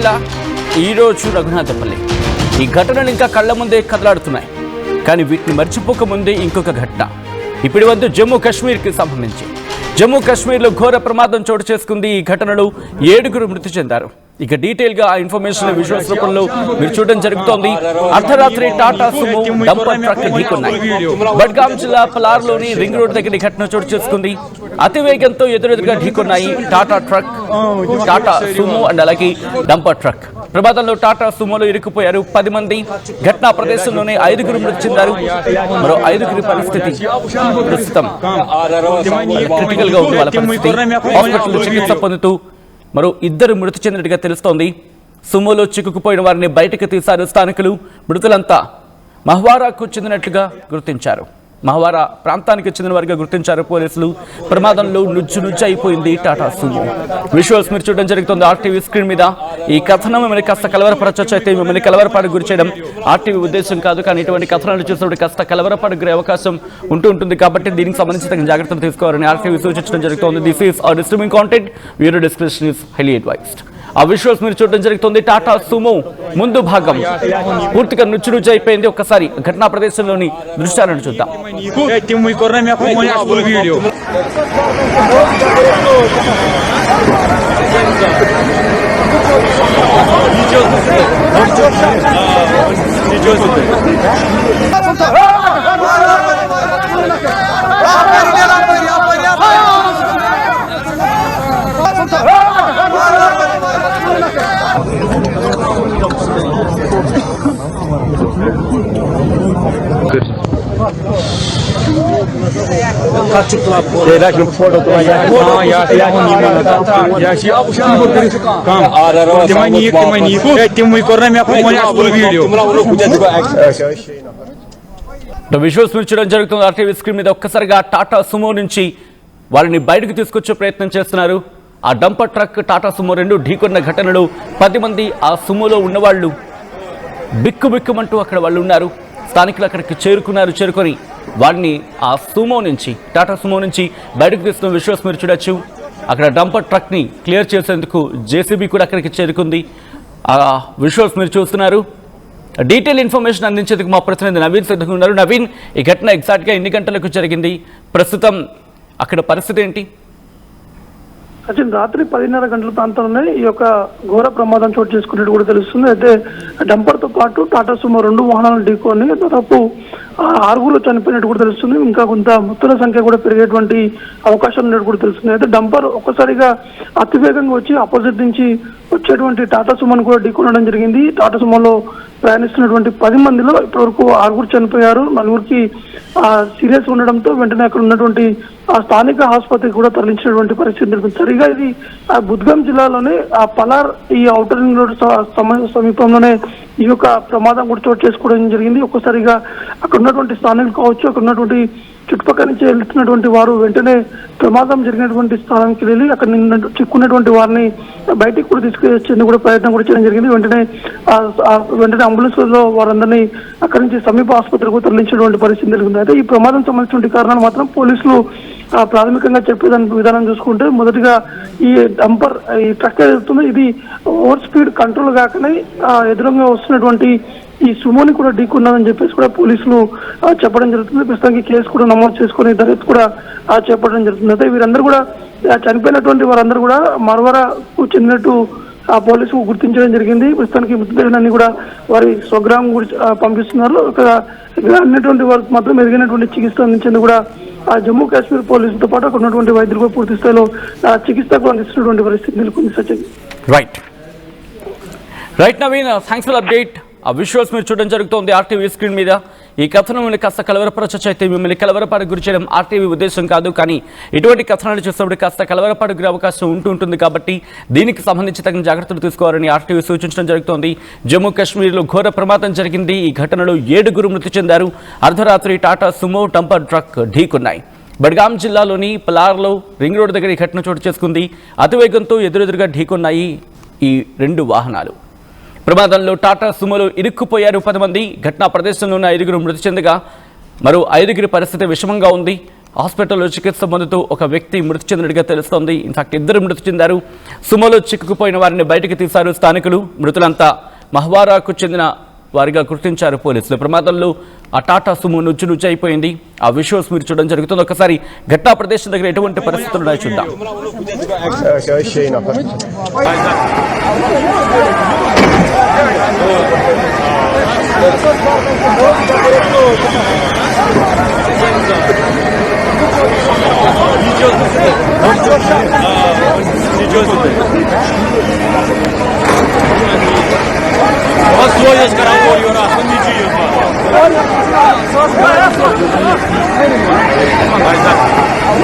రెండేళ్ల ఈరోజు రఘునాథపల్లి ఈ ఘటనలు ఇంకా కళ్ల ముందే కదలాడుతున్నాయి. కానీ వీటిని మర్చిపోకముందే ఇంకొక ఘటన ఇప్పుడు వద్దు జమ్మూ కాశ్మీర్కి సంబంధించి. జమ్మూ కాశ్మీర్లో ఘోర ప్రమాదం చోటు చేసుకుంది. ఈ ఘటనలో 7 మృతి చెందారు. ఇక డీటెయిల్ గా ఆ ఇన్ఫర్మేషన్ విజువల్స్ రూపంలో మీరు చూడడం జరుగుతోంది. అర్ధరాత్రి టాటా సుమో డంపర్ ట్రక్ ఢీకొన్నాయి. బడ్గాం జిల్లా పలార్లోని రింగ్ రోడ్ దగ్గర ఈ ఘటన చోటు చేసుకుంది. అతివేగంతో ఎదురెదురుగా ఢీకొన్నాయి టాటా సుమో అండ్ అలాగే డంపర్ ట్రక్. ప్రమాదంలో టాటా సుమోలో ఇరుక్కుపోయారు 10 మంది. ఘటనా ప్రదేశంలోనే 5 మృతి చెందారు. మరో 5 పరిస్థితి ప్రస్తుతం క్రిటికల్ గా ఉంది. వాళ్ళ పరిస్థితి హాస్పిటల్లో చికిత్స పొందుతూ మరో 2 మృతి చెందినట్టుగా తెలుస్తోంది. సుమోలో చిక్కుకుపోయిన వారిని బయటకు తీశారు స్థానికులు. మృతులంతా మహ్వారాకు చెందినట్లుగా గుర్తించారు. మహ్వారా ప్రాంతానికి చెందిన వారిగా గుర్తించారు పోలీసులు. ప్రమాదంలో నుజ్జు అయిపోయింది టాటా సుమో. విజువల్స్ మీరు చూడడం జరుగుతుంది ఆర్టీవీ స్క్రీన్ మీద. ఈ కథనం మిమ్మల్ని కాస్త కలవరపరచొచ్చు. అయితే మిమ్మల్ని కలవరపాటు గురి చేయడం ఆర్టీవీ ఉద్దేశం కాదు. కానీ ఇటువంటి కథనాలు చూసినప్పుడు కాస్త కలవరపాటు గురే అవకాశం ఉంటుంది. కాబట్టి దీనికి సంబంధించి తగిన జాగ్రత్తలు తీసుకోవాలని ఆర్టీవీ సూచించడం జరుగుతుంది. This is are disturbing content. Viewer discretion is highly advised. ఆ విజువల్స్ మీరు చూడడం జరుగుతుంది. టాటా సుమో ముందు భాగం పూర్తిగా నుచ్చు అయిపోయింది. ఒక్కసారి ఘటనా ప్రదేశంలోని దృశ్యాలను చూద్దాం. విజువల్స్ మీరు చూడడం జరుగుతుంది ఆర్టీవీ స్క్రీన్ మీద. ఒక్కసారిగా టాటా సుమో నుంచి వాళ్ళని బయటకు తీసుకొచ్చే ప్రయత్నం చేస్తున్నారు. ఆ డంపర్ ట్రక్ టాటా సుమో 2 ఢీకొన్న ఘటనలో 10 మంది ఆ సుమోలో ఉన్నవాళ్ళు బిక్కుబిక్కుమంటూ అక్కడ వాళ్ళు ఉన్నారు. స్థానికులు అక్కడికి చేరుకొని వారిని ఆ సుమో నుంచి టాటా సుమో నుంచి బయటకు తీస్తున్న విజువల్స్ మీరు చూడొచ్చు. అక్కడ డంపర్ ట్రక్ని క్లియర్ చేసేందుకు జేసీబీ కూడా అక్కడికి చేరుకుంది. ఆ విజువల్స్ మీరు చూస్తున్నారు. డీటెయిల్ ఇన్ఫర్మేషన్ అందించేందుకు మా ప్రతినిధి నవీన్ సిద్ధంగా ఉన్నారు. నవీన్, ఈ ఘటన ఎగ్జాక్ట్గా ఎన్ని గంటలకు జరిగింది? ప్రస్తుతం అక్కడ పరిస్థితి ఏంటి? సచిన్, రాత్రి 10:30 గంటల ప్రాంతంలోనే ఈ యొక్క ఘోర ప్రమాదం చోటు చేసుకున్నట్టు కూడా తెలుస్తుంది. అయితే డంపర్తో పాటు టాటా సుమో 2 వాహనాలను ఢీకొని దాదాపు 6 చనిపోయినట్టు కూడా తెలుస్తుంది. ఇంకా కొంత మృతుల సంఖ్య కూడా పెరిగేటువంటి అవకాశం ఉన్నట్టు కూడా తెలుస్తుంది. అయితే డంపర్ ఒక్కసారిగా అతివేగంగా వచ్చి ఆపోజిట్ నుంచి వచ్చేటువంటి టాటా సుమోను కూడా ఢీకొనడం జరిగింది. టాటా సుమోలో ప్రయాణిస్తున్నటువంటి 10 మందిలో ఇప్పటివరకు 6 చనిపోయారు. 4కి సీరియస్ ఉండడంతో వెంటనే అక్కడ ఉన్నటువంటి ఆ స్థానిక ఆసుపత్రికి కూడా తరలించినటువంటి పరిస్థితి జరుగుతుంది. సరిగా ఇది బుద్గాం జిల్లాలోనే ఆ పలార్ ఈ ఔటర్ రింగ్ రోడ్ సమీపంలోనే ఈ యొక్క ప్రమాదం కూడా చోటు చేసుకోవడం జరిగింది. ఒక్కసారిగా అక్కడ ఉన్నటువంటి స్థానికులు కావచ్చు, అక్కడ ఉన్నటువంటి చుట్టుపక్కల నుంచి వెళ్తున్నటువంటి వారు వెంటనే ప్రమాదం జరిగినటువంటి స్థానానికి వెళ్ళి అక్కడ చిక్కున్నటువంటి వారిని బయటికి కూడా తీసుకొచ్చేందుకు కూడా ప్రయత్నం కూడా చేయడం జరిగింది. వెంటనే అంబులెన్స్ లో వారందరినీ అక్కడి నుంచి సమీప ఆసుపత్రికి తరలించినటువంటి పరిస్థితి జరిగింది. అయితే ఈ ప్రమాదం సంబంధించిన కారణాలు మాత్రం పోలీసులు ప్రాథమికంగా చెప్పేదానికి విధానం చూసుకుంటే, మొదటిగా ఈ డంపర్ ఈ ట్రక్ ఏదవుతుందో ఇది ఓవర్ స్పీడ్ కంట్రోల్ కాకనే ఎదురుగా వస్తున్నటువంటి ఈ సుమోని కూడా ఢీకొన్నదని చెప్పేసి కూడా పోలీసులు చెప్పడం జరుగుతుంది. ప్రస్తుతానికి కేసు కూడా నమోదు చేసుకుని దర్యాప్తు కూడా చేపట్టడం జరుగుతుంది. అయితే వీరందరూ కూడా చనిపోయినటువంటి వారందరూ కూడా మరవరకు చెందినట్టు ఆ పోలీసుకు గుర్తించడం జరిగింది. ప్రస్తుతానికి మృతదేహాన్ని కూడా వారి స్వగ్రామం పంపిస్తున్నారు. ఇక్కడ అన్నటువంటి వారికి మాత్రం ఎదిగినటువంటి చికిత్స అందించేందుకు కూడా జమ్మూ కాశ్మీర్ పోలీసులతో పాటు అక్కడ ఉన్నటువంటి వైద్యులు కూడా పూర్తి స్థాయిలో చికిత్సకు అందిస్తున్నటువంటి పరిస్థితి నెలకొంది. Sachin, right Naveen, thanks for update. ఆ విజువల్స్ మీరు చూడడం జరుగుతోంది ఆర్టీవీ స్క్రీన్ మీద. ఈ కథనం మిమ్మల్ని కాస్త కలవరపరచొచ్చు. అయితే మిమ్మల్ని కలవరపాటు గురి చేయడం ఆర్టీవీ ఉద్దేశం కాదు. కానీ ఇటువంటి కథనాలు చూసినప్పుడు కాస్త కలవరపాటు గురి అవకాశం ఉంటుంది. కాబట్టి దీనికి సంబంధించి తగిన జాగ్రత్తలు తీసుకోవాలని ఆర్టీవీ సూచించడం జరుగుతోంది. జమ్మూ కాశ్మీర్లో ఘోర ప్రమాదం జరిగింది. ఈ ఘటనలో 7 మృతి చెందారు. అర్ధరాత్రి టాటా సుమో డంపర్ ట్రక్ ఢీకొన్నాయి. బడ్గాం జిల్లాలోని పలార్లో రింగ్ రోడ్ దగ్గర ఈ ఘటన చోటు చేసుకుంది. అతివేగంతో ఎదురెదురుగా ఢీకొన్నాయి ఈ 2 వాహనాలు. ప్రమాదంలో టాటా సుమోలో ఇరుక్కుపోయారు 10 మంది. ఘటనా ప్రదేశంలోని 5 మృతి చెందగా మరో 5 పరిస్థితి విషమంగా ఉంది. హాస్పిటల్లో చికిత్స పొందుతూ ఒక వ్యక్తి మృతి చెందినట్టుగా తెలుస్తోంది. ఇన్ఫాక్ట్ ఇద్దరు మృతి చెందారు. సుమోలో చిక్కుకుపోయిన వారిని బయటకు తీశారు స్థానికులు. మృతులంతా మహ్వారాకు చెందిన వారిగా గుర్తించారు పోలీసులు. ప్రమాదంలో ఆ టాటా సుమో నుజ్జు అయిపోయింది. ఆ విజువల్స్ మీరు చూడడం జరుగుతుంది. ఒకసారి ఘటనా ప్రదేశం దగ్గర ఎటువంటి పరిస్థితులు ఉన్నాయో చూద్దాం. Своє скараболі, раз, нічого.